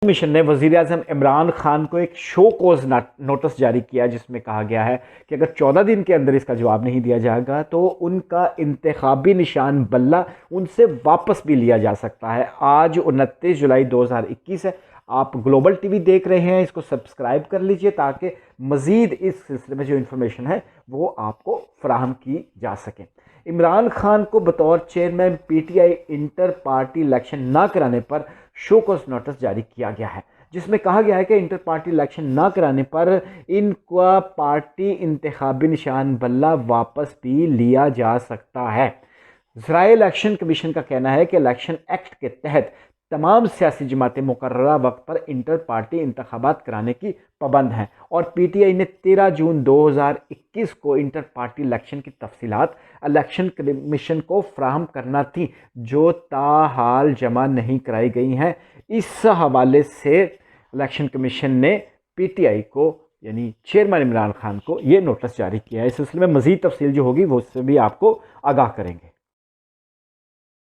Commission نے وزیر اعظم عمران خان کو ایک شو کوز نوٹس جاری کیا جس میں کہا گیا ہے کہ اگر 14 دن کے اندر اس کا جواب نہیں دیا جائے گا تو ان کا انتخابی نشان بلہ ان سے واپس بھی لیا جا سکتا ہے۔ آج 29 جولائی 2021 ہے۔ آپ گلوبل ٹی وی دیکھ رہے ہیں، اس کو سبسکرائب کر لیجئے تاکہ مزید اس سلسلے میں جو انفارمیشن ہے وہ آپ کو فراہم کی جا سکے۔ عمران خان کو بطور chairman P T I intra party election نہ کرانے پر شو کوز نوٹس جاری کیا گیا ہے، جس میں کہا گیا ہے کہ انٹر پارٹی الیکشن نہ کرانے پر ان کا پارٹی انتخابی نشان بلہ واپس بھی لیا جا سکتا ہے۔ ذرائع الیکشن کمیشن کا کہنا ہے کہ الیکشن ایکٹ کے تحت تمام سیاسی جماعتیں مقررہ وقت پر انٹر پارٹی انتخابات کرانے کی پابند ہیں، اور پی ٹی آئی نے 13 جون 2021 کو انٹر پارٹی الیکشن کی تفصیلات الیکشن کمیشن کو فراہم کرنا تھی، جو تاحال جمع نہیں کرائی گئی ہیں۔ اس حوالے سے الیکشن کمیشن نے پی ٹی آئی کو یعنی چیئرمین عمران خان کو یہ نوٹس جاری کیا ہے۔ اس سلسلے میں مزید تفصیل جو ہوگی وہ اس سے بھی آپ کو آگاہ کریں گے۔